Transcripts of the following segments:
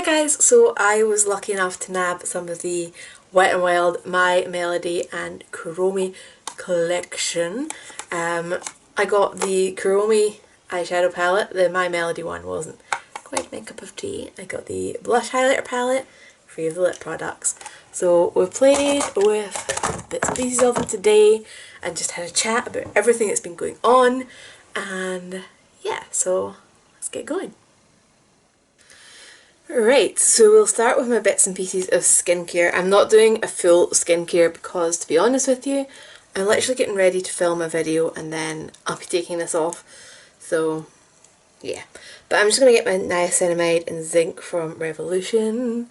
guys, so I was lucky enough to nab some of the Wet n Wild My Melody and Kuromi collection. I got the Kuromi eyeshadow palette. The My Melody one wasn't quite my cup of tea. I got the blush highlighter palette, free of the lip products. So we've played with bits and pieces of them today and just had a chat about everything that's been going on, and yeah, so let's get going. Right, so we'll start with my bits and pieces of skincare. I'm not doing a full skincare because, to be honest with you, I'm literally getting ready to film a video and then I'll be taking this off. So, yeah. But I'm just going to get my niacinamide and zinc from Revolution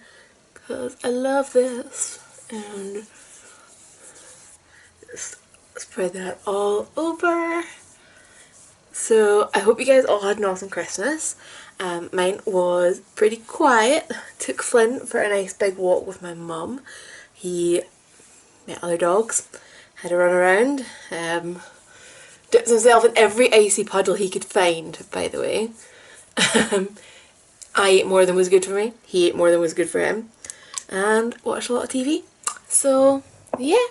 because I love this. And just spread that all over. So, I hope you guys all had an awesome Christmas. Mine was pretty quiet. Took Flynn for a nice big walk with my mum. He met other dogs, had a run around, dipped himself in every icy puddle he could find, by the way. I ate more than was good for me, he ate more than was good for him, and watched a lot of TV. So yeah.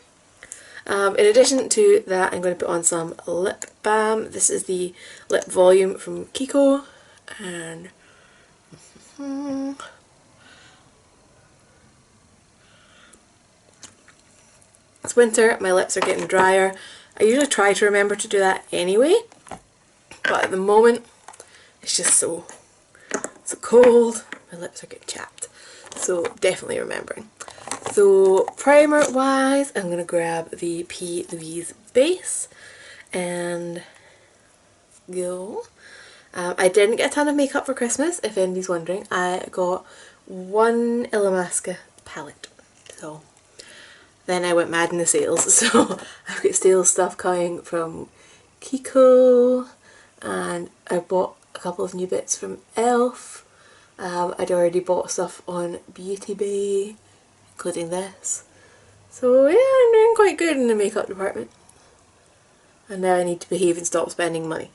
In addition to that, I'm going to put on some lip balm. This is the Lip Volume from Kiko. And it's winter, my lips are getting drier. I usually try to remember to do that anyway, but at the moment it's just so cold, my lips are getting chapped, so definitely remembering. So primer wise, I'm going to grab the P. Louise base and go. I didn't get a ton of makeup for Christmas, if anybody's wondering. I got one Illamasqua palette, so then I went mad in the sales. So I've got sales stuff coming from Kiko, and I bought a couple of new bits from Elf. I'd already bought stuff on Beauty Bay, including this. So yeah, I'm doing quite good in the makeup department. And now I need to behave and stop spending money.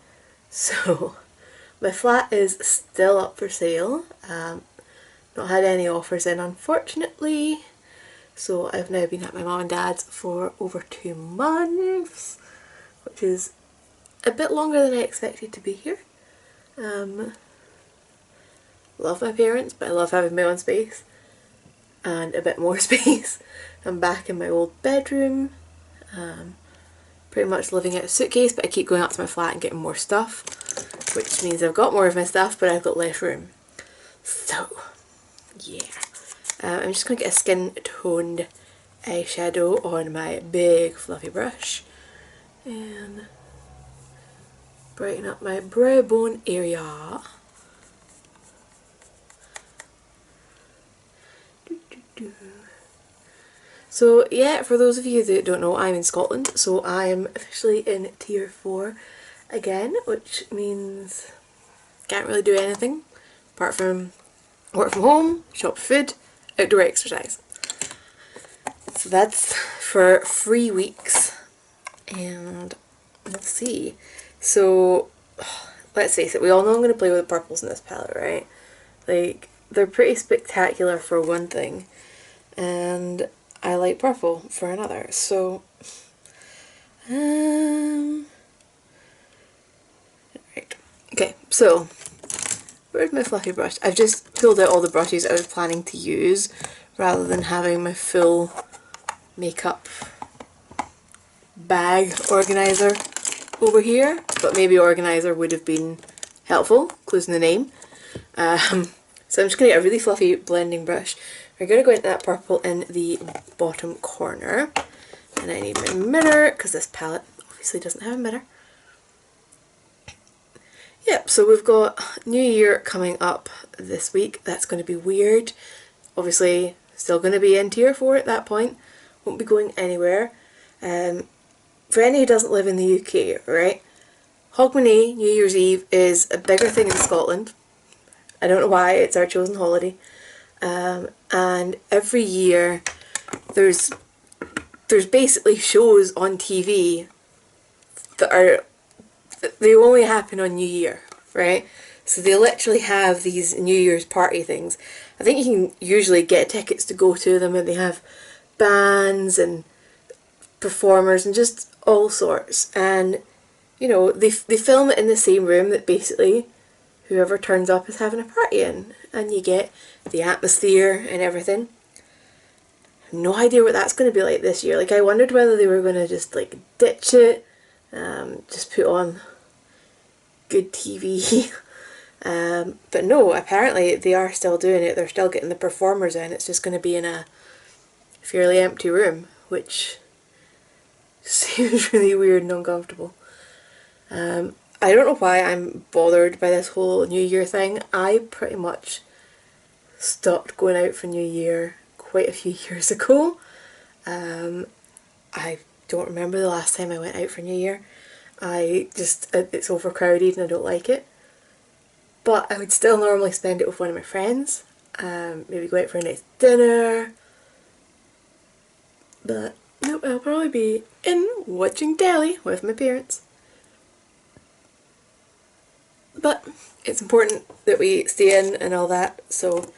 So my flat is still up for sale. Not had any offers in, unfortunately. So I've now been at my mum and dad's for over 2 months, which is a bit longer than I expected to be here. Love my parents, but I love having my own space and a bit more space. I'm back in my old bedroom. Pretty much living out of a suitcase, but I keep going up to my flat and getting more stuff, which means I've got more of my stuff, but I've got less room. So, yeah. I'm just going to get a skin toned eyeshadow on my big fluffy brush and brighten up my brow bone area. So yeah, for those of you that don't know, I'm in Scotland, so I'm officially in Tier 4 again, which means can't really do anything apart from work from home, shop for food, outdoor exercise. So that's for 3 weeks, and let's see. So let's face it, we all know I'm going to play with the purples in this palette, right? Like, they're pretty spectacular for one thing, and I like purple for another. So right. Okay, so where's my fluffy brush? I've just pulled out all the brushes I was planning to use rather than having my full makeup bag organizer over here, but maybe organizer would have been helpful, clues in the name. So I'm just going to get a really fluffy blending brush. We're going to go into that purple in the bottom corner, and I need my mirror because this palette obviously doesn't have a mirror. Yep, so we've got New Year coming up this week. That's going to be weird. Obviously still going to be in Tier 4 at that point. Won't be going anywhere. For any who doesn't live in the UK, right? Hogmanay, New Year's Eve, is a bigger thing in Scotland. I don't know why, it's our chosen holiday. And every year there's basically shows on TV that they only happen on New Year, right? So they literally have these New Year's party things. I think you can usually get tickets to go to them, and they have bands and performers and just all sorts. And you know, they film it in the same room that basically whoever turns up is having a party in, and you get the atmosphere and everything. No idea what that's going to be like this year. Like, I wondered whether they were going to just like ditch it, just put on good TV. But no, apparently they are still doing it. They're still getting the performers in. It's just going to be in a fairly empty room, which seems really weird and uncomfortable. I don't know why I'm bothered by this whole New Year thing. I pretty much stopped going out for New Year quite a few years ago. I don't remember the last time I went out for New Year. It's overcrowded and I don't like it. But I would still normally spend it with one of my friends. Maybe go out for a nice dinner. But nope, I'll probably be in watching telly with my parents. But it's important that we stay in and all that, so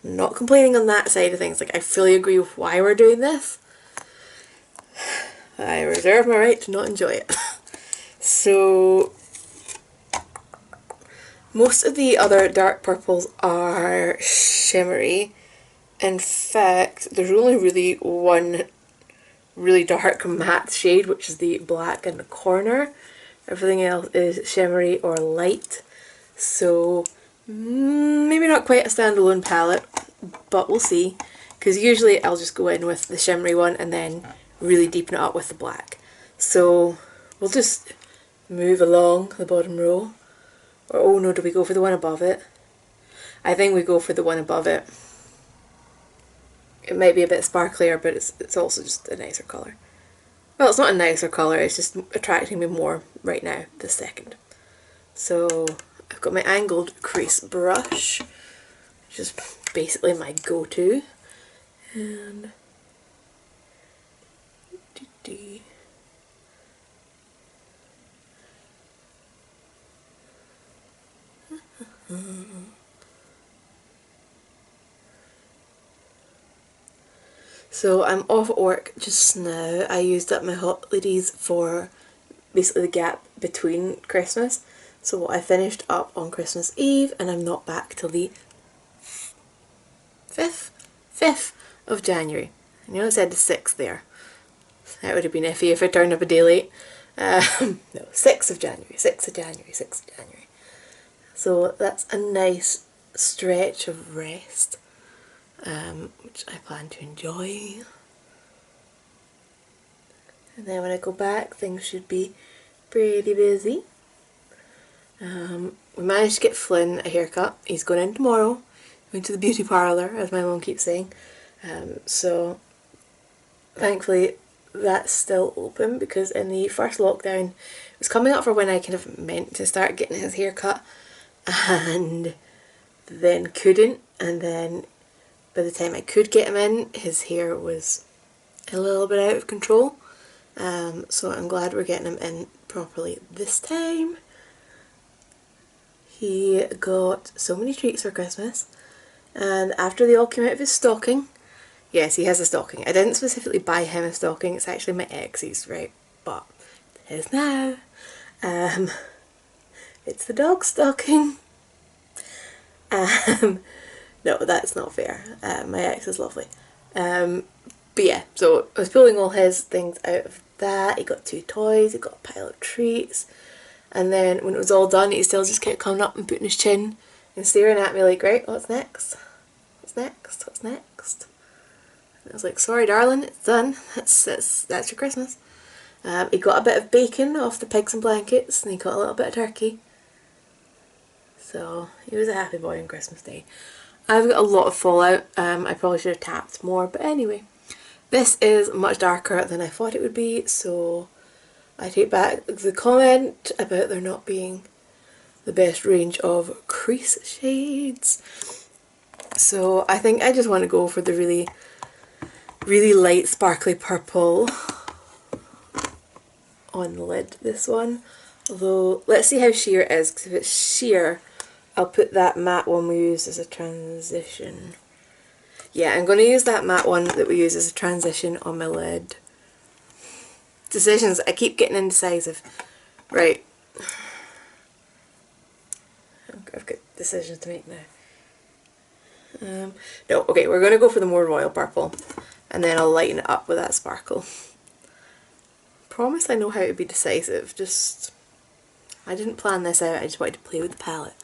I'm not complaining on that side of things. Like, I fully agree with why we're doing this. I reserve my right to not enjoy it. So, most of the other dark purples are shimmery. In fact, there's only really one really dark matte shade, which is the black in the corner. Everything else is shimmery or light. So, maybe not quite a standalone palette, but we'll see. Because usually I'll just go in with the shimmery one and then really deepen it up with the black. So, we'll just move along the bottom row. Or, oh no, do we go for the one above it? I think we go for the one above it. It might be a bit sparklier, but it's also just a nicer colour. Well, it's not a nicer colour, it's just attracting me more right now, this second. So, I've got my angled crease brush, which is basically my go-to. And so I'm off at work just now. I used up my holidays for basically the gap between Christmas. So I finished up on Christmas Eve and I'm not back till the 5th of January. I know I said the 6th there. That would have been iffy if I turned up a day late. No, 6th of January, 6th of January, 6th of January. So that's a nice stretch of rest, which I plan to enjoy. And then when I go back, things should be pretty busy. We managed to get Flynn a haircut. He's going in tomorrow, going to the beauty parlour, as my mum keeps saying. So thankfully that's still open, because in the first lockdown it was coming up for when I kind of meant to start getting his haircut and then couldn't, and then by the time I could get him in, his hair was a little bit out of control. So I'm glad we're getting him in properly this time. He got so many treats for Christmas, and after they all came out of his stocking, yes, he has a stocking. I didn't specifically buy him a stocking, it's actually my ex's, right, but it is now. It's the dog stocking. No, that's not fair. My ex is lovely. But yeah, so I was pulling all his things out of that. He got 2 toys, he got a pile of treats. And then when it was all done, he still just kept coming up and putting his chin and staring at me like, right, what's next? What's next? What's next? And I was like, sorry darling, it's done. That's your Christmas. He got a bit of bacon off the pigs and blankets, and he got a little bit of turkey. So he was a happy boy on Christmas Day. I've got a lot of fallout. I probably should have tapped more, but anyway. This is much darker than I thought it would be, so I take back the comment about there not being the best range of crease shades. So I think I just want to go for the really, really light sparkly purple on the lid, this one. Although, let's see how sheer it is, because if it's sheer, I'll put that matte one we used as a transition. Yeah, I'm going to use that matte one that we use as a transition on my lid. Decisions, I keep getting indecisive. Right. I've got decisions to make now. No, okay, we're going to go for the more royal purple. And then I'll lighten it up with that sparkle. Promise I know how to be decisive, just... I didn't plan this out, I just wanted to play with the palette.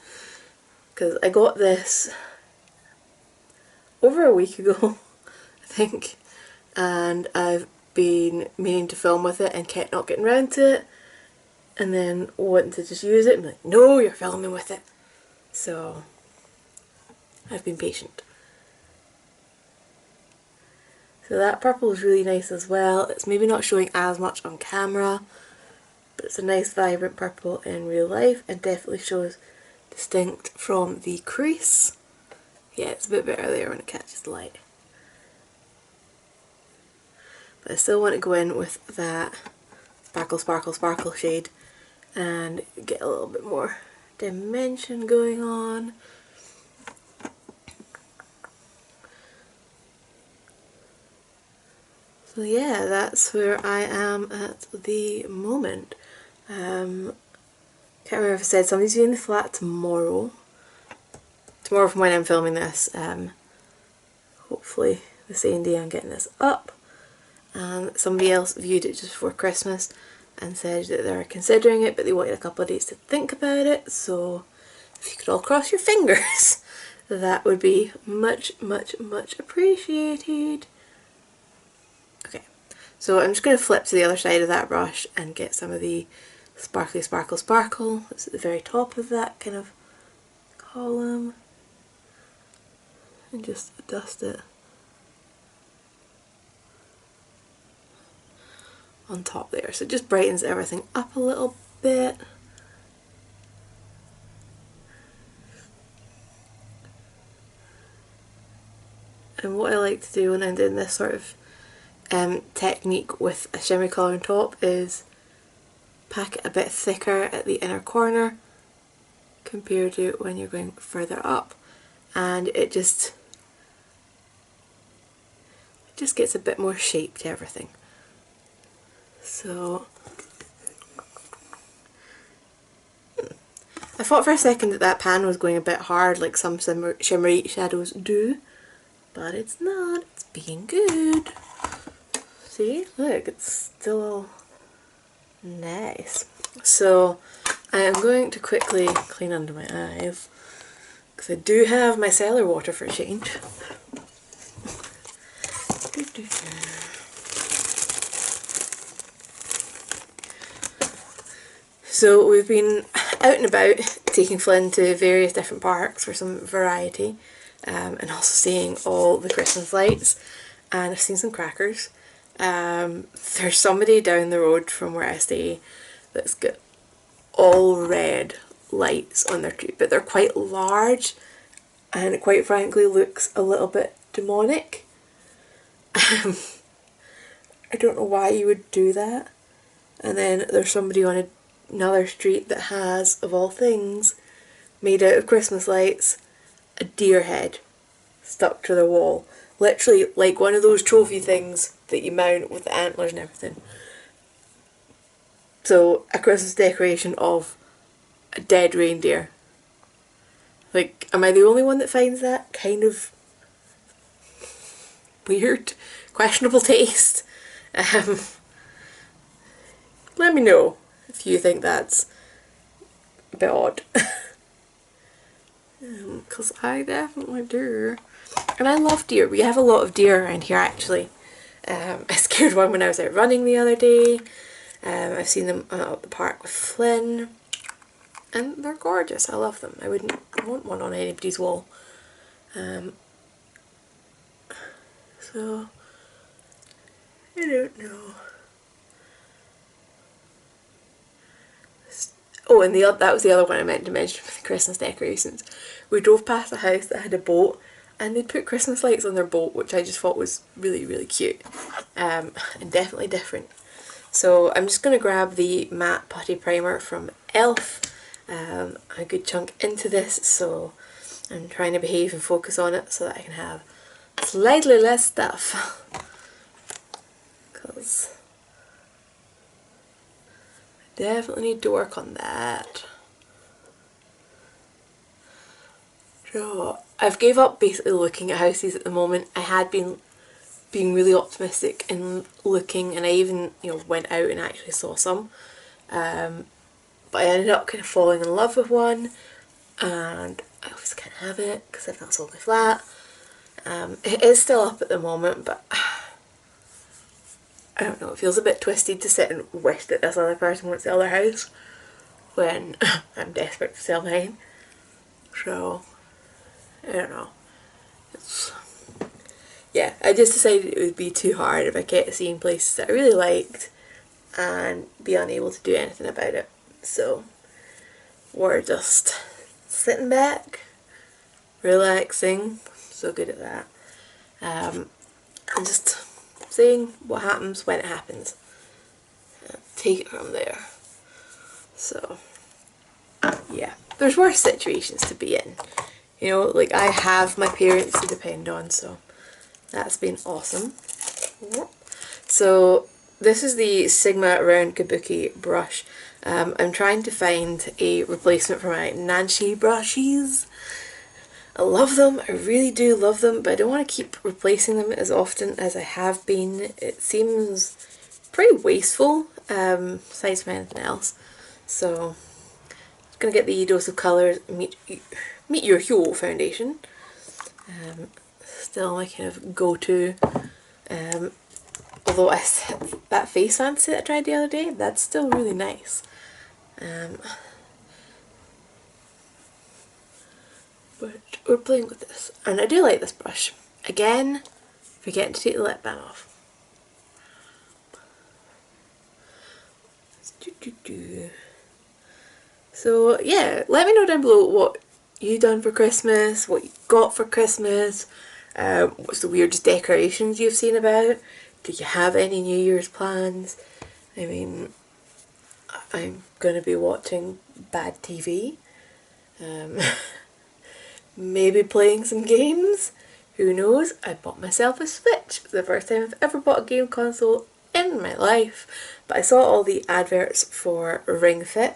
Because I got this over a week ago, I think. And I've been meaning to film with it and kept not getting around to it. And then wanting to just use it and be like, no, you're filming with it. So, I've been patient. So that purple is really nice as well. It's maybe not showing as much on camera, but it's a nice vibrant purple in real life and definitely shows distinct from the crease. Yeah, it's a bit better there when it catches the light. But I still want to go in with that sparkle, sparkle, sparkle shade and get a little bit more dimension going on. So yeah, that's where I am at the moment. Can't remember if I said somebody's doing the flat tomorrow. Tomorrow from when I'm filming this. Hopefully the same day I'm getting this up. And somebody else viewed it just before Christmas and said that they're considering it, but they wanted a couple of days to think about it. So if you could all cross your fingers, that would be much, much, much appreciated. Okay, so I'm just going to flip to the other side of that brush and get some of the sparkly sparkle sparkle that's at the very top of that kind of column and just dust it on top there. So it just brightens everything up a little bit. And what I like to do when I'm doing this sort of technique with a shimmery colour on top is pack it a bit thicker at the inner corner compared to when you're going further up, and it just gets a bit more shape to everything. So I thought for a second that pan was going a bit hard like some shimmery shadows do, but it's not, it's being good. See, look, it's still nice. So I am going to quickly clean under my eyes because I do have my cellar water for a change. So we've been out and about taking Flynn to various different parks for some variety, and also seeing all the Christmas lights, and I've seen some crackers. There's somebody down the road from where I stay that's got all red lights on their tree, but they're quite large and it quite frankly looks a little bit demonic. I don't know why you would do that. And then there's somebody on another street that has, of all things, made out of Christmas lights, a deer head stuck to their wall. Literally like one of those trophy things that you mount with the antlers and everything. So a Christmas decoration of a dead reindeer. Like, am I the only one that finds that kind of weird, questionable taste? Let me know if you think that's a bit odd. Because I definitely do. And I love deer. We have a lot of deer around here actually. I scared one when I was out running the other day. I've seen them at the park with Flynn. And they're gorgeous. I love them. I wouldn't want one on anybody's wall. So, I don't know. Oh, and that was the other one I meant to mention with the Christmas decorations. We drove past a house that had a boat and they'd put Christmas lights on their boat, which I just thought was really, really cute. And definitely different. So I'm just going to grab the matte putty primer from e.l.f. a good chunk into this, so I'm trying to behave and focus on it so that I can have slightly less stuff, because I definitely need to work on that. So I've gave up basically looking at houses at the moment. I had been being really optimistic in looking, and I even, you know, went out and actually saw some, but I ended up kind of falling in love with one, and I obviously can't have it because I've not sold my flat. It is still up at the moment, but I don't know, it feels a bit twisted to sit and wish that this other person wants the other house when I'm desperate to sell mine. So I don't know. Yeah, I just decided it would be too hard if I kept seeing places that I really liked and be unable to do anything about it. So we're just sitting back, relaxing, so good at that, and just seeing what happens when it happens. Take it from there. So yeah, there's worse situations to be in. You know, like I have my parents to depend on, so that's been awesome. So this is the Sigma Round Kabuki brush. I'm trying to find a replacement for my Nanshi brushes. I love them, I really do love them, but I don't want to keep replacing them as often as I have been. It seems pretty wasteful, aside from anything else. So I'm going to get the Dose of Colours Meet Your Hue foundation. Still my kind of go-to. Although that face fancy that I tried the other day, that's still really nice. But we're playing with this, and I do like this brush. Again, forgetting to take the lip balm off. So yeah, let me know down below what you done for Christmas, what you got for Christmas, what's the weirdest decorations you've seen about. Do you have any New Year's plans? I mean, I'm going to be watching bad TV. Maybe playing some games. Who knows? I bought myself a Switch. The first time I've ever bought a game console in my life. But I saw all the adverts for Ring Fit,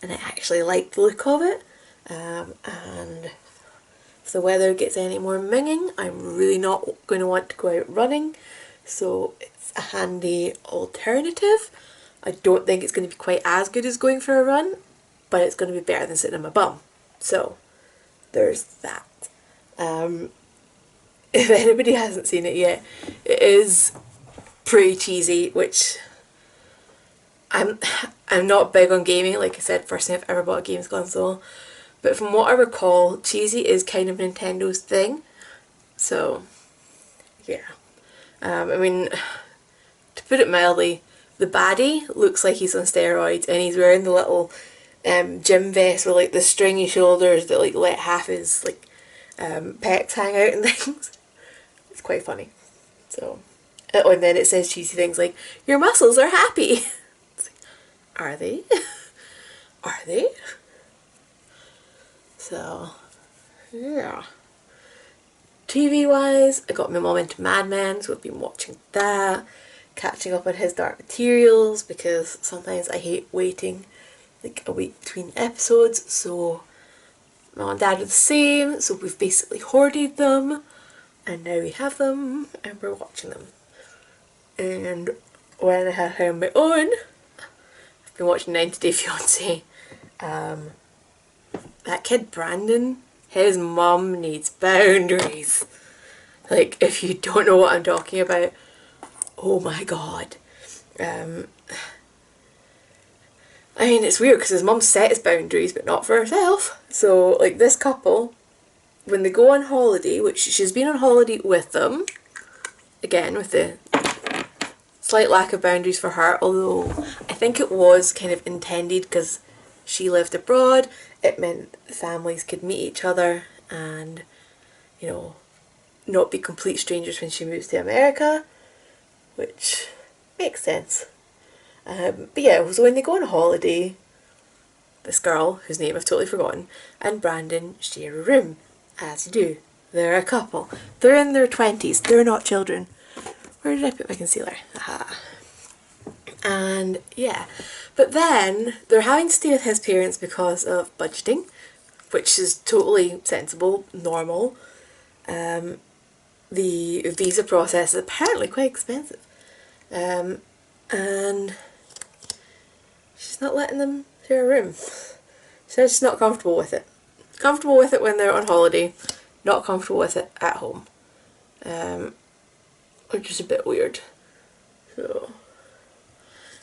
and I actually liked the look of it. And if the weather gets any more minging, I'm really not going to want to go out running. So it's a handy alternative. I don't think it's going to be quite as good as going for a run, but it's going to be better than sitting on my bum. So there's that. If anybody hasn't seen it yet, it is pretty cheesy, which I'm not big on gaming. Like I said, first time I've ever bought a games console, but from what I recall, cheesy is kind of Nintendo's thing. So yeah, I mean, to put it mildly, the baddie looks like he's on steroids, and he's wearing the little gym vest with like the stringy shoulders that like let half his like pecs hang out and things. It's quite funny. So, oh, and then it says cheesy things like, "Your muscles are happy." It's like, are they? Are they? So, yeah. TV wise, I got my mum into Mad Men, so I've been watching that, catching up on his Dark Materials, because sometimes I hate waiting like a week between episodes. So mum and dad are the same, so we've basically hoarded them, and now we have them and we're watching them. And when I had her on my own, I've been watching 90 Day Fiancé. That kid Brandon, his mum needs boundaries. Like, if you don't know what I'm talking about, oh my god. I mean, it's weird because his mum set his boundaries, but not for herself. So, like, this couple, when they go on holiday, which she's been on holiday with them, again, with the slight lack of boundaries for her, although I think it was kind of intended because she lived abroad. It meant the families could meet each other and, you know, not be complete strangers when she moves to America, which makes sense. But yeah, so when they go on holiday, this girl, whose name I've totally forgotten, and Brandon share a room, as you do. They're a couple. They're in their 20s. They're not children. Where did I put my concealer? Aha. And yeah, but then they're having to stay with his parents because of budgeting, which is totally sensible, normal. The visa process is apparently quite expensive. And she's not letting them share a room. She says she's not comfortable with it. Comfortable with it when they're on holiday, not comfortable with it at home. Which is a bit weird. So,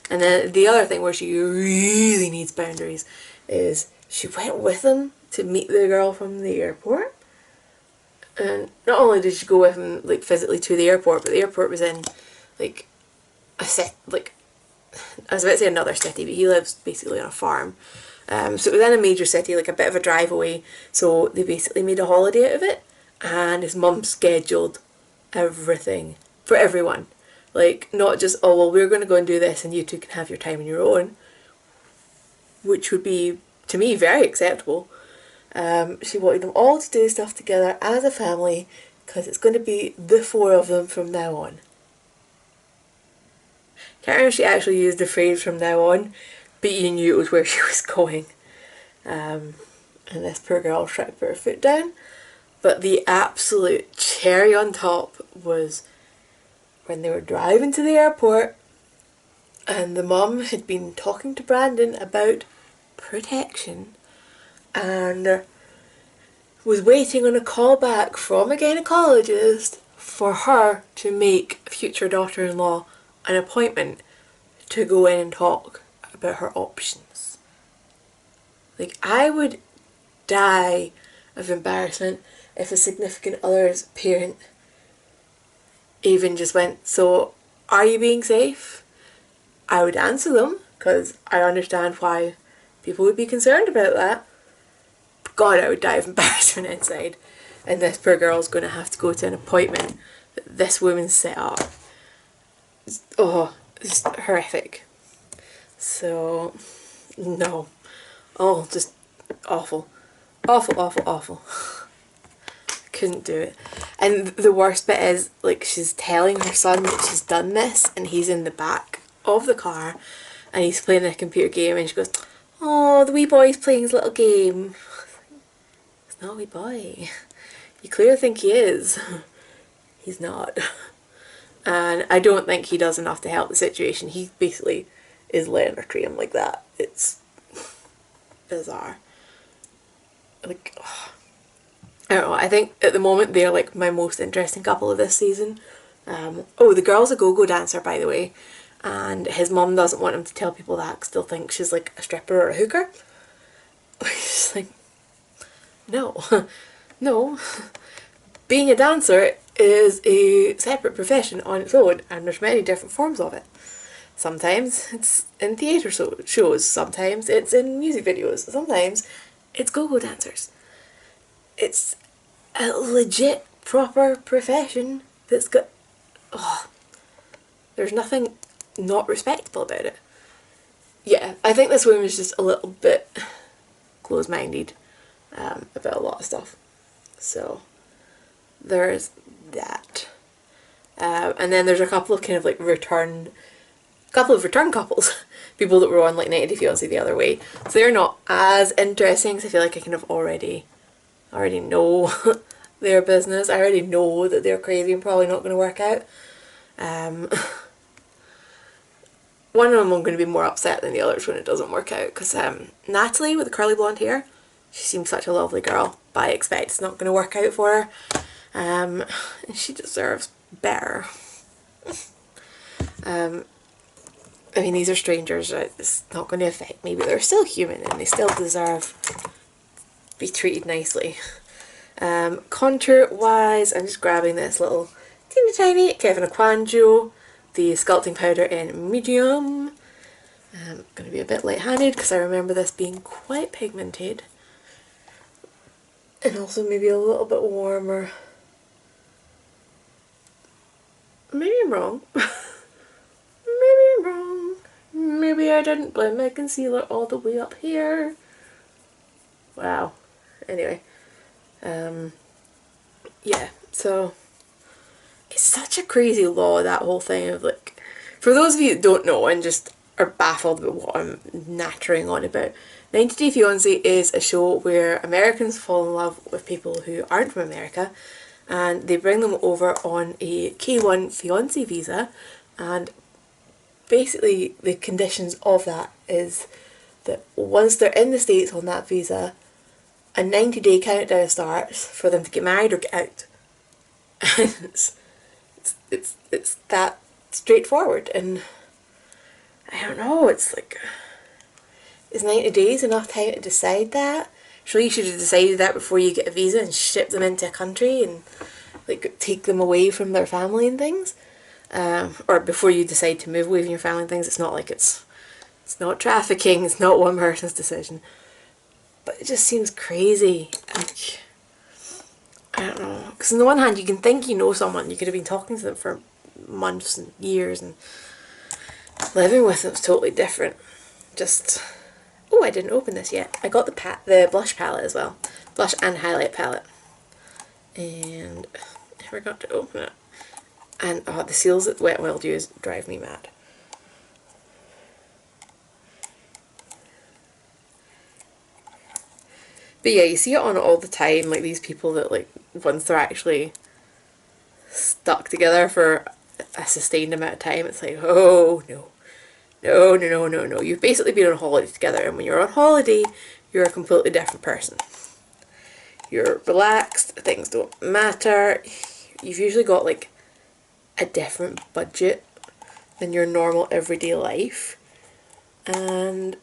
and then the other thing where she really needs boundaries is she went with him to meet the girl from the airport. And not only did she go with him like physically to the airport, but the airport was in like a set, like I was about to say another city, but he lives basically on a farm. So it was in a major city, like a bit of a drive away. So they basically made a holiday out of it, and his mum scheduled everything for everyone. Like, not just, oh well, we're going to go and do this and you two can have your time on your own, which would be, to me, very acceptable. She wanted them all to do stuff together as a family, because it's going to be the four of them from now on. Can't remember if she actually used the phrase from now on, but you knew it was where she was going. And this poor girl tried to put her foot down. But the absolute cherry on top was when they were driving to the airport and the mum had been talking to Brandon about protection and was waiting on a call back from a gynecologist for her to make future daughter-in-law an appointment to go in and talk about her options. Like, I would die of embarrassment if a significant other's parent even just went, so are you being safe? I would answer them, because I understand why people would be concerned about that. But God, I would die of embarrassment inside. And this poor girl's going to have to go to an appointment that this woman's set up. Oh, it's horrific. So, no. Oh, just awful. Awful, awful, awful. Couldn't do it. And the worst bit is, like, she's telling her son that she's done this and he's in the back of the car and he's playing a computer game and she goes, oh, the wee boy's playing his little game. It's not a wee boy. You clearly think he is. He's not. And I don't think he does enough to help the situation. He basically is letting her treat him like that. It's bizarre. Like, oh. I don't know, I think at the moment they're like my most interesting couple of this season. Oh, the girl's a go-go dancer, by the way, and his mum doesn't want him to tell people that, still thinks she's like a stripper or a hooker. She's like, no, no. Being a dancer is a separate profession on its own, and there's many different forms of it. Sometimes it's in theatre shows, sometimes it's in music videos, sometimes it's go-go dancers. It's a legit, proper profession that's got... Oh, there's nothing not respectable about it. Yeah, I think this woman is just a little bit close-minded about a lot of stuff. So, there's that. And then there's a couple of kind of like return couples. People that were on like 90 Day Fiancé the other way. So they're not as interesting because I feel like I kind of already know their business. I already know that they're crazy and probably not going to work out. One of them I'm going to be more upset than the others when it doesn't work out, because Natalie with the curly blonde hair, she seems such a lovely girl, but I expect it's not going to work out for her. And she deserves better. I mean, these are strangers, it's not going to affect me, but they're still human and they still deserve be treated nicely. Contour wise, I'm just grabbing this little teeny tiny Kevin Aquanjo, the sculpting powder in medium. I'm going to be a bit light-handed because I remember this being quite pigmented and also maybe a little bit warmer. Maybe I'm wrong. Maybe I'm wrong. Maybe I didn't blend my concealer all the way up here. Wow. Anyway. Yeah, so it's such a crazy law, that whole thing of like, for those of you that don't know and just are baffled about what I'm nattering on about, 90 Day Fiancé is a show where Americans fall in love with people who aren't from America, and they bring them over on a K1 fiancé visa, and basically the conditions of that is that once they're in the States on that visa, a 90-day countdown starts for them to get married or get out. And it's that straightforward. And I don't know, it's like, is 90 days enough time to decide that? Surely you should have decided that before you get a visa and ship them into a country and like take them away from their family and things. Or before you decide to move away from your family and things. It's not like it's not trafficking, it's not one person's decision. But it just seems crazy. Like, I don't know. Because on the one hand, you can think you know someone, you could have been talking to them for months and years, and living with them is totally different. Just, oh, I didn't open this yet. I got the blush palette as well. Blush and highlight palette. And I forgot to open it. And oh, the seals that Wet n Wild use drive me mad. But yeah, you see it on all the time, like these people that like, once they're actually stuck together for a sustained amount of time, it's like, oh no. No, no, no, no, no. You've basically been on holiday together, and when you're on holiday, you're a completely different person. You're relaxed, things don't matter. You've usually got like a different budget than your normal everyday life. And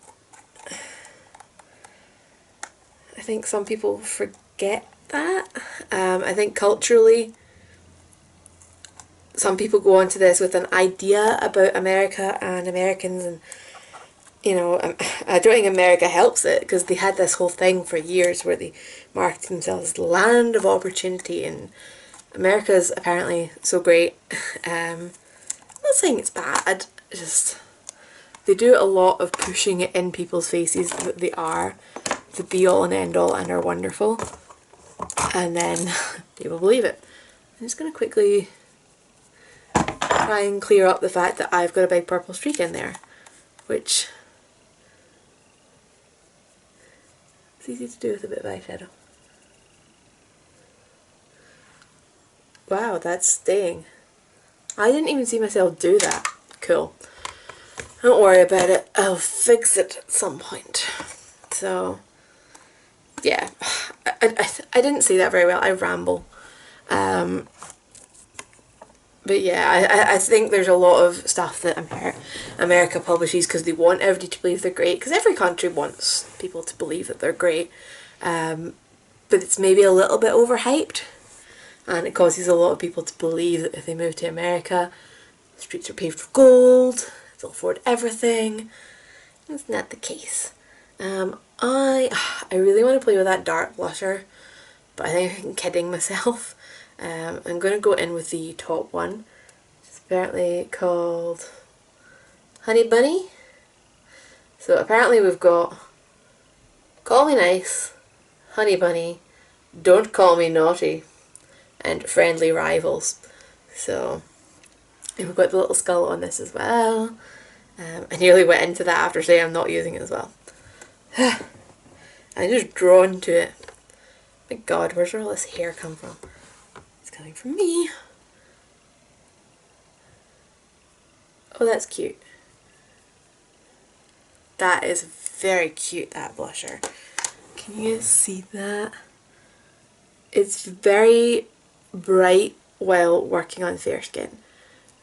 I think some people forget that. I think culturally, some people go onto this with an idea about America and Americans, and you know, I don't think America helps it, because they had this whole thing for years where they marketed themselves as the land of opportunity, and America's apparently so great. I'm not saying it's bad, it's just they do a lot of pushing it in people's faces that they are the be all and end all and are wonderful, and then people believe it. I'm just going to quickly try and clear up the fact that I've got a big purple streak in there, which is easy to do with a bit of eyeshadow. Wow, that's staying. I didn't even see myself do that. Cool. Don't worry about it. I'll fix it at some point. So, yeah. I didn't say that very well. I ramble. But yeah, I think there's a lot of stuff that America publishes because they want everybody to believe they're great. Because every country wants people to believe that they're great. But it's maybe a little bit overhyped. And it causes a lot of people to believe that if they move to America, the streets are paved with gold, they'll afford everything. That's not the case. I really want to play with that dark blusher, but I think I'm kidding myself. I'm going to go in with the top one. It's apparently called Honey Bunny. So apparently we've got Call Me Nice, Honey Bunny, Don't Call Me Naughty, and Friendly Rivals. So we've got the little skull on this as well. I nearly went into that after saying I'm not using it as well. I'm just drawn to it. My god, where's all this hair come from? It's coming from me. Oh, that's cute. That is very cute, that blusher. Can you see that? It's very bright while working on fair skin.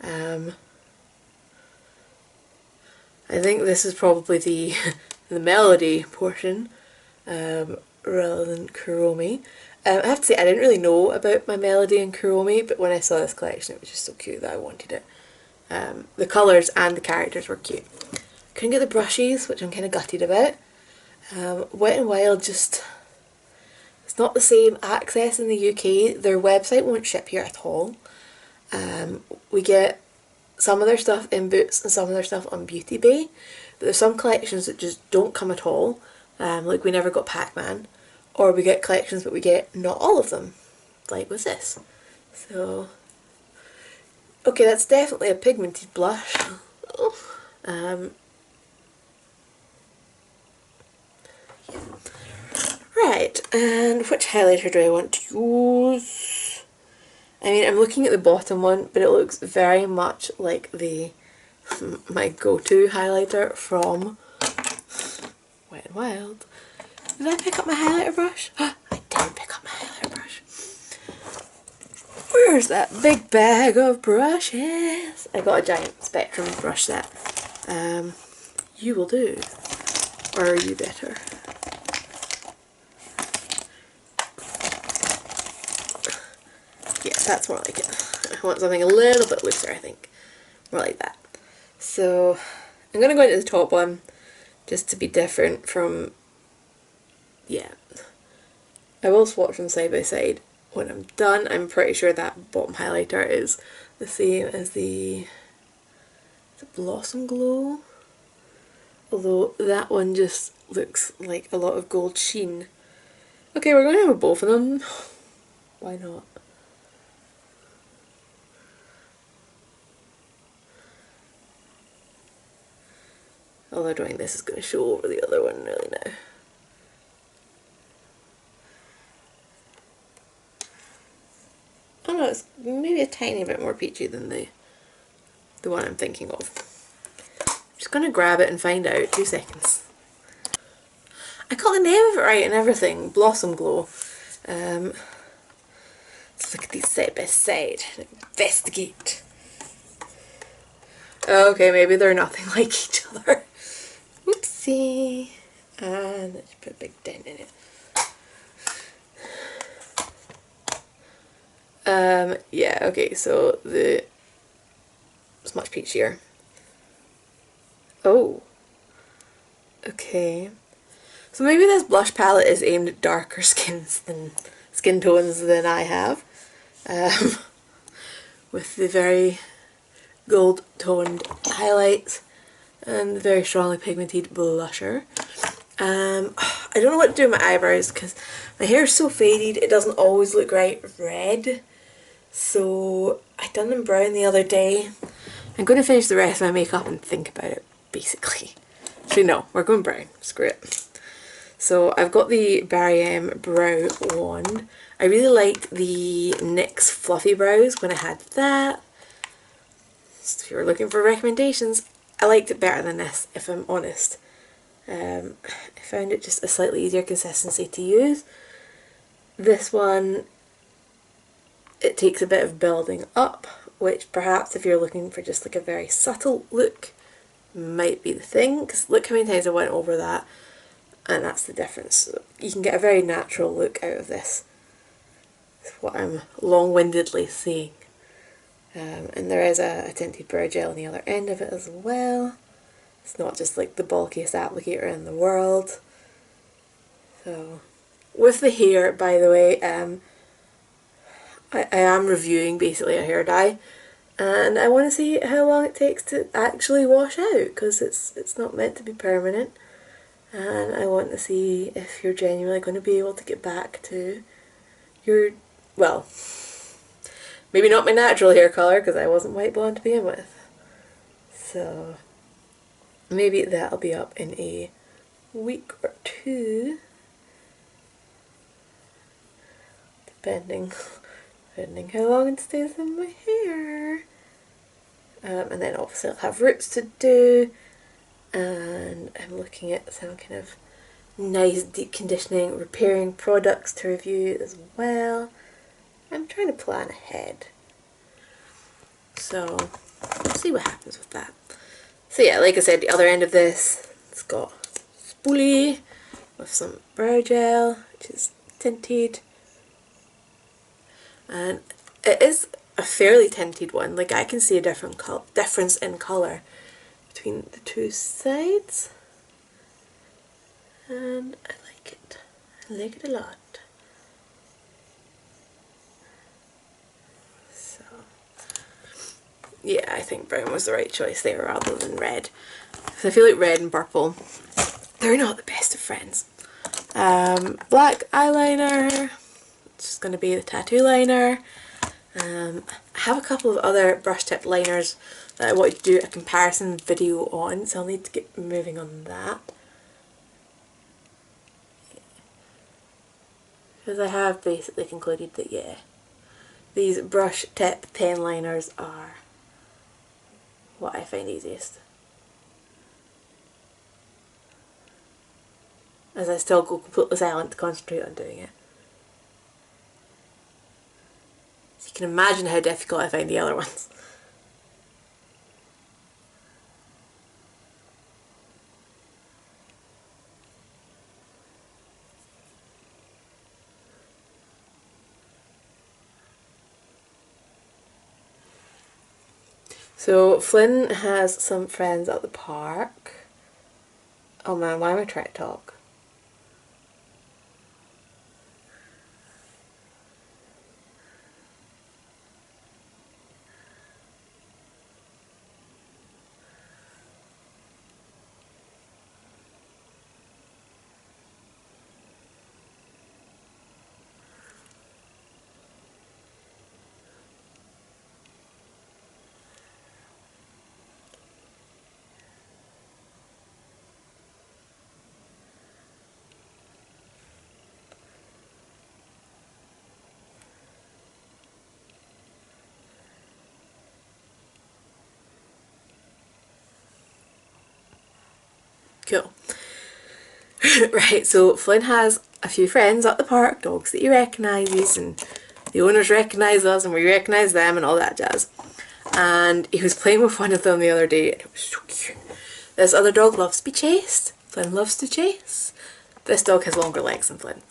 I think this is probably the Melody portion rather than Kuromi. I have to say, I didn't really know about my Melody and Kuromi, but when I saw this collection it was just so cute that I wanted it. The colours and the characters were cute. Couldn't get the brushes, which I'm kind of gutted about. Wet n Wild just... It's not the same access in the UK. Their website won't ship here at all. We get some of their stuff in Boots and some of their stuff on Beauty Bay. But there's some collections that just don't come at all. Like we never got Pac-Man. or we get collections but we get not all of them, like with this. So, okay, that's definitely a pigmented blush. Yeah. Right, and which highlighter do I want to use? I mean, I'm looking at the bottom one, but it looks very much like my go-to highlighter from Wet n Wild. Did I pick up my highlighter brush? I did pick up my highlighter brush. Where's that big bag of brushes? I got a giant Spectrum brush set. You will do. Or are you better? Yeah, that's more like it. I want something a little bit looser, I think. More like that. So, I'm going to go into the top one, just to be different from, yeah. I will swatch them side by side. When I'm done, I'm pretty sure that bottom highlighter is the same as the Blossom Glow. Although that one just looks like a lot of gold sheen. Okay, we're going to have both of them. Why not? Although doing this is going to show over the other one really now. Oh no, it's maybe a tiny bit more peachy than the one I'm thinking of. I'm just going to grab it and find out. 2 seconds. I got the name of it right and everything. Blossom Glow. Let's look at these side by side and investigate. Okay, maybe they're nothing like each other. Whoopsie. And let's put a big dent in it. Yeah, okay, so it's much peachier. Oh. Okay. So maybe this blush palette is aimed at darker skin tones than I have. With the very gold toned highlights and the very strongly pigmented blusher. I don't know what to do with my eyebrows because my hair is so faded it doesn't always look right red. So I done them brown the other day. I'm going to finish the rest of my makeup and think about it, basically. Actually no, we're going brown. Screw it. So I've got the Barry M brow wand. I really liked the NYX Fluffy Brows when I had that. So if you were looking for recommendations, I liked it better than this, if I'm honest. I found it just a slightly easier consistency to use. This one, it takes a bit of building up, which perhaps if you're looking for just like a very subtle look, might be the thing, because look how many times I went over that, and that's the difference. You can get a very natural look out of this. That's what I'm long-windedly saying. And there is a tinted brow gel on the other end of it as well. It's not just like the bulkiest applicator in the world. So, with the hair, by the way, I am reviewing basically a hair dye, and I want to see how long it takes to actually wash out, because it's not meant to be permanent, and I want to see if you're genuinely going to be able to get back to your, well, maybe not my natural hair colour because I wasn't white blonde to begin with. So maybe that'll be up in a week or 2, depending how long it stays in my hair. And then obviously I'll have roots to do, and I'm looking at some kind of nice deep conditioning repairing products to review as well. I'm trying to plan ahead, so we'll see what happens with that. So yeah, like I said, the other end of this, it's got spoolie with some brow gel, which is tinted, and it is a fairly tinted one. Like I can see a difference in colour between the 2 sides, and I like it. I like it a lot. So yeah, I think brown was the right choice there rather than red. Because I feel like red and purple, they're not the best of friends. Black eyeliner, it's just going to be the tattoo liner. I have a couple of other brush tip liners that I want to do a comparison video on, so I'll need to get moving on that. Because I have basically concluded that, yeah, these brush tip pen liners are what I find easiest. As I still go completely silent to concentrate on doing it. So you can imagine how difficult I find the other ones. So Flynn has some friends at the park. Oh man, why am I trying to talk? Cool. Right, so Flynn has a few friends at the park, dogs that he recognises, and the owners recognise us and we recognise them and all that jazz. And he was playing with one of them the other day and it was so cute. This other dog loves to be chased. Flynn loves to chase. This dog has longer legs than Flynn.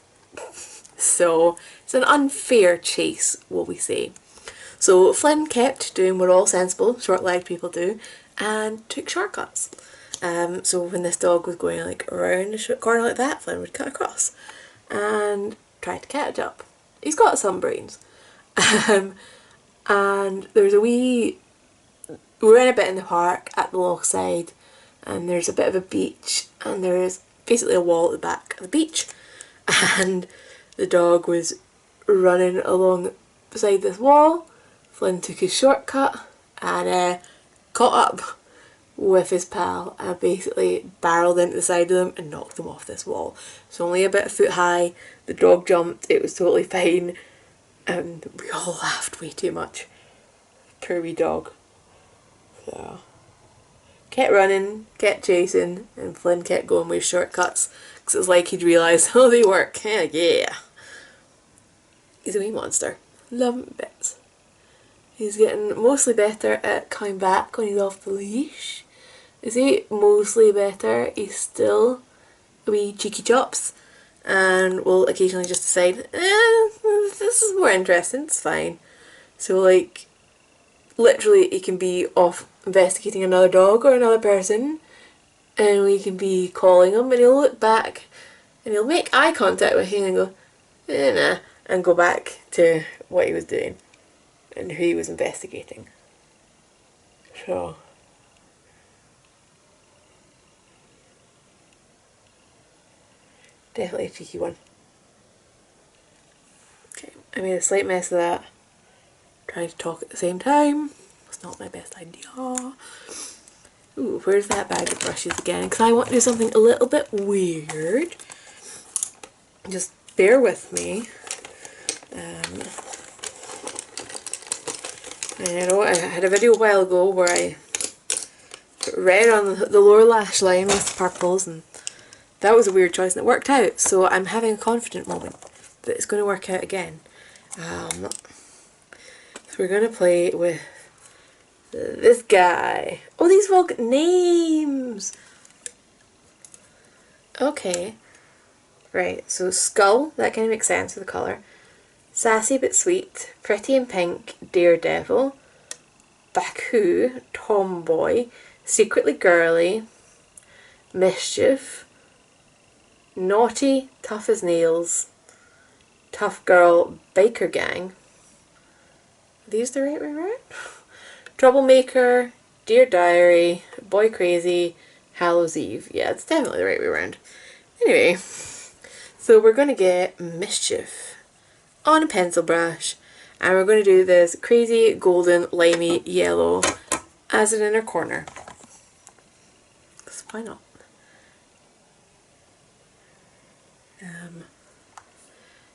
So it's an unfair chase, will we say. So Flynn kept doing what all sensible short-legged people do and took shortcuts. So when this dog was going like around a corner like that, Flynn would cut across and try to catch up. He's got some brains. And there's a wee, we're in a bit in the park at the loch side, and there's a bit of a beach, and there's basically a wall at the back of the beach, and the dog was running along beside this wall. Flynn took his shortcut and caught up with his pal and basically barreled into the side of them and knocked them off this wall. It's only about a foot high, the dog jumped, it was totally fine, and we all laughed way too much. Poor wee dog. So, kept running, kept chasing, and Flynn kept going with shortcuts because it was like he'd realised, oh, they work, yeah. He's a wee monster. Love him bits. He's getting mostly better at coming back when he's off the leash. Is he mostly better? He's still a wee cheeky chops and will occasionally just decide, this is more interesting, it's fine. So like, literally he can be off investigating another dog or another person and we can be calling him and he'll look back and he'll make eye contact with you and go, nah, and go back to what he was doing and who he was investigating. So definitely a cheeky one. Okay, I made a slight mess of that. Trying to talk at the same time. It's not my best idea. Ooh, where's that bag of brushes again? Because I want to do something a little bit weird. Just bear with me. I know I had a video a while ago where I put red on the lower lash line with the purples, and that was a weird choice and it worked out. So I'm having a confident moment that it's going to work out again. So we're going to play with this guy. Oh, these have all got names! Okay. Right, so Skull, that kind of makes sense with the colour. Sassy but sweet, Pretty and Pink, Daredevil, Baku, Tomboy, Secretly Girly, Mischief, Naughty, Tough as Nails, Tough Girl, Biker Gang. Are these the right way around? Troublemaker, Dear Diary, Boy Crazy, Hallows Eve. Yeah, it's definitely the right way around. Anyway, So we're going to get Mischief on a pencil brush, and we're going to do this crazy golden limey yellow as an inner corner. So why not?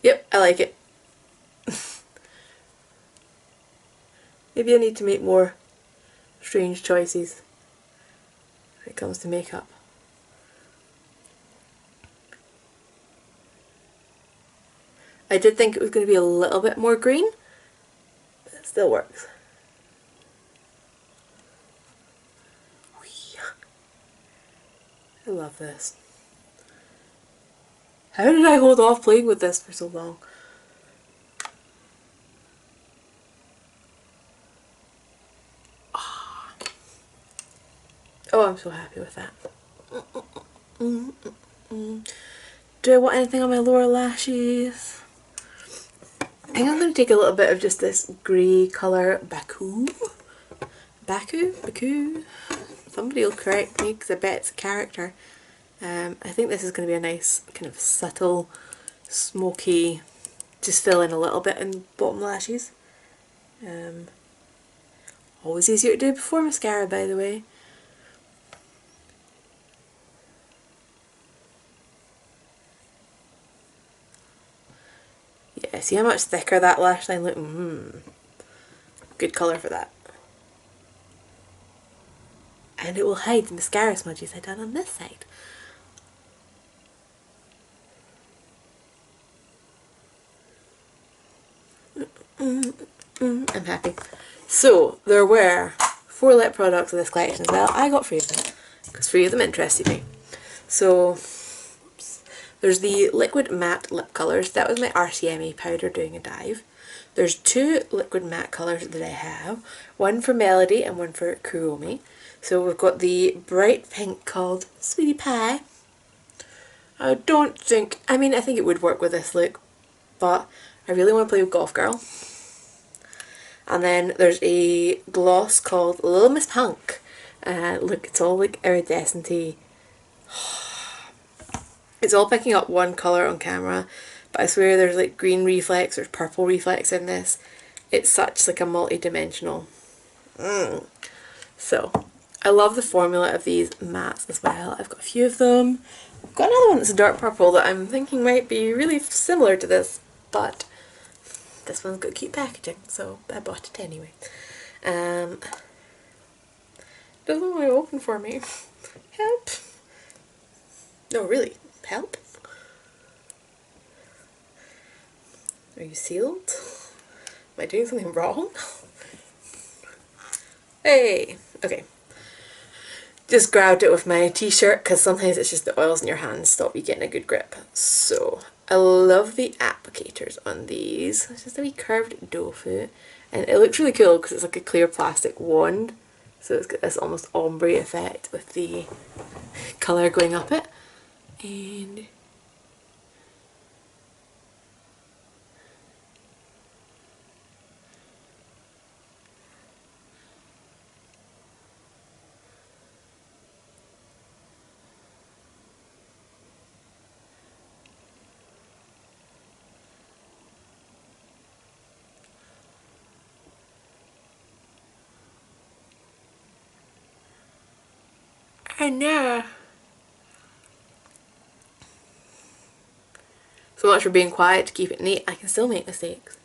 Yep, I like it. Maybe I need to make more strange choices when it comes to makeup. I did think it was going to be a little bit more green, but it still works. I love this. How did I hold off playing with this for so long? Oh, I'm so happy with that. Do I want anything on my lower lashes? I think I'm going to take a little bit of just this grey colour Baku. Somebody will correct me because I bet it's a character. I think this is going to be a nice kind of subtle, smoky, just fill in a little bit in bottom lashes. Always easier to do before mascara, by the way. Yeah, see how much thicker that lash line look? Good colour for that. And it will hide the mascara smudges I done on this side. I'm happy. So, there were 4 lip products in this collection as well. I got 3 of them, because 3 of them interested me. So, there's the liquid matte lip colours. That was my RCMA powder doing a dive. There's 2 liquid matte colours that I have. One for Melody and one for Kuromi. So we've got the bright pink called Sweetie Pie. I think it would work with this look, but I really want to play with Golf Girl. And then there's a gloss called Little Miss Punk. Look, it's all like iridescent-y. It's all picking up one colour on camera, but I swear there's like green reflex, there's purple reflex in this. It's such like a multi-dimensional. So, I love the formula of these mattes as well. I've got a few of them. I've got another one that's a dark purple that I'm thinking might be really similar to this, but this one's got cute packaging, so I bought it anyway. Doesn't want to open for me. Help. No, really. Help? Are you sealed? Am I doing something wrong? Hey! Okay. Just grabbed it with my t-shirt because sometimes it's just the oils in your hands stop you getting a good grip. So, I love the applicators on these. It's just a wee curved doe foot. And it looks really cool because it's like a clear plastic wand. So it's got this almost ombre effect with the colour going up it. And no. So much for being quiet to keep it neat. I can still make mistakes.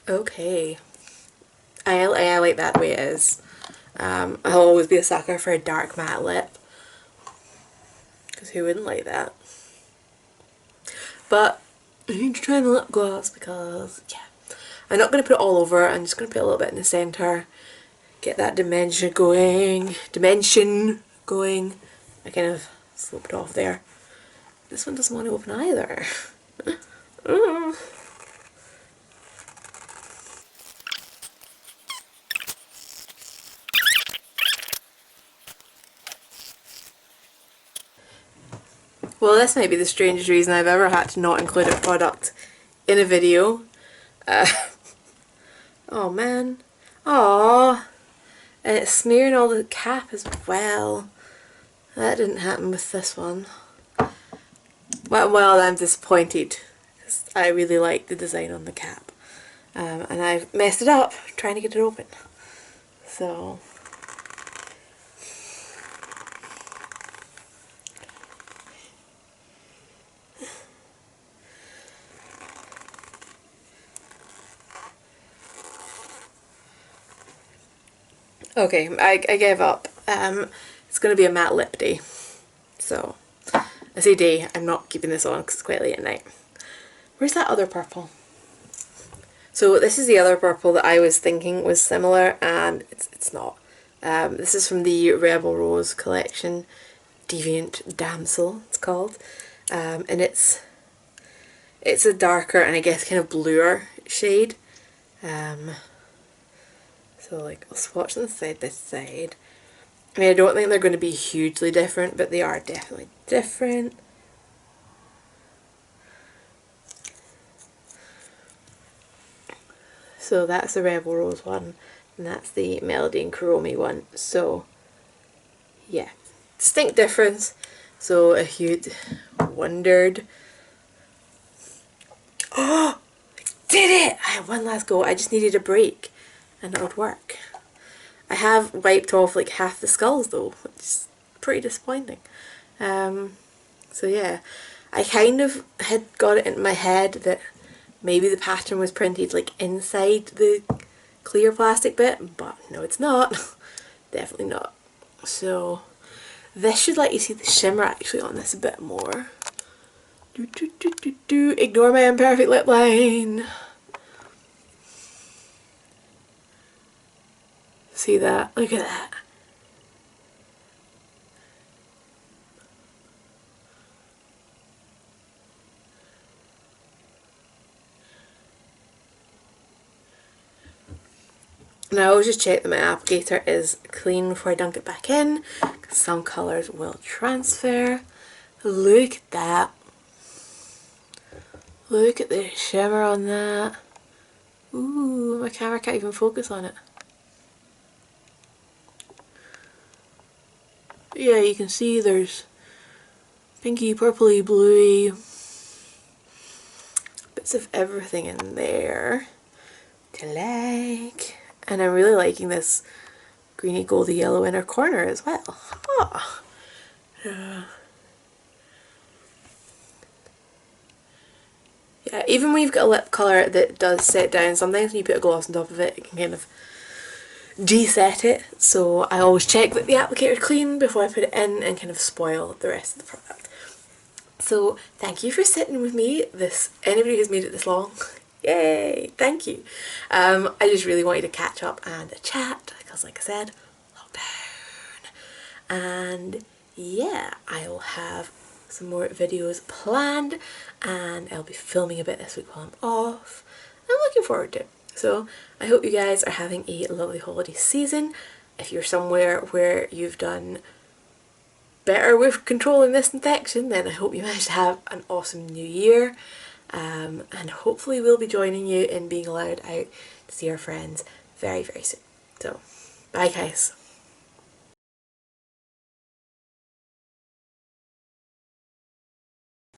Okay. I like that the way it is. I'll always be a sucker for a dark matte lip. Because who wouldn't like that? But I need to try the lip gloss because, yeah. I'm not going to put it all over. I'm just going to put a little bit in the centre. Get that dimension going. I kind of sloped off there. This one doesn't want to open either. Well, this might be the strangest reason I've ever had to not include a product in a video. Oh man. Aww. And it's smearing all the cap as well. That didn't happen with this one. Well, I'm disappointed, because I really like the design on the cap. And I've messed it up trying to get it open. So... okay, I gave up. It's going to be a matte lip day. So, I say day, I'm not keeping this on because it's quite late at night. Where's that other purple? So this is the other purple that I was thinking was similar, and it's not. This is from the Rebel Rose collection, Deviant Damsel it's called. And it's a darker and I guess kind of bluer shade. So like, I'll swatch them side by side. I mean, I don't think they're going to be hugely different, but they are definitely different. So that's the Rebel Rose one, and that's the Melody and Kuromi one. So yeah, distinct difference. So if you'd wondered, oh, I did it! I had one last go. I just needed a break and it would work. I have wiped off like half the skulls though, which is pretty disappointing. So yeah, I kind of had got it into my head that maybe the pattern was printed like inside the clear plastic bit, but no, it's not. Definitely not. So this should let you see the shimmer actually on this a bit more. Ignore my imperfect lip line. See that? Look at that. And I always just check that my applicator is clean before I dunk it back in, because some colours will transfer. Look at that. Look at the shimmer on that. Ooh, my camera can't even focus on it. Yeah, you can see there's pinky, purpley, bluey, bits of everything in there to like. And I'm really liking this greeny goldy yellow inner corner as well. Oh. Yeah, even when you've got a lip colour that does set down, sometimes when you put a gloss on top of it, it can kind of de-set it. So I always check that the applicator is clean before I put it in and kind of spoil the rest of the product. So thank you for sitting with me. Anybody who's made it this long, yay, thank you. I just really wanted to catch up and chat because, like I said, lockdown. And yeah, I will have some more videos planned and I'll be filming a bit this week while I'm off. I'm looking forward to it. So I hope you guys are having a lovely holiday season. If you're somewhere where you've done better with controlling this infection, then I hope you manage to have an awesome new year. And hopefully we'll be joining you in being allowed out to see our friends very, very soon. So, bye guys.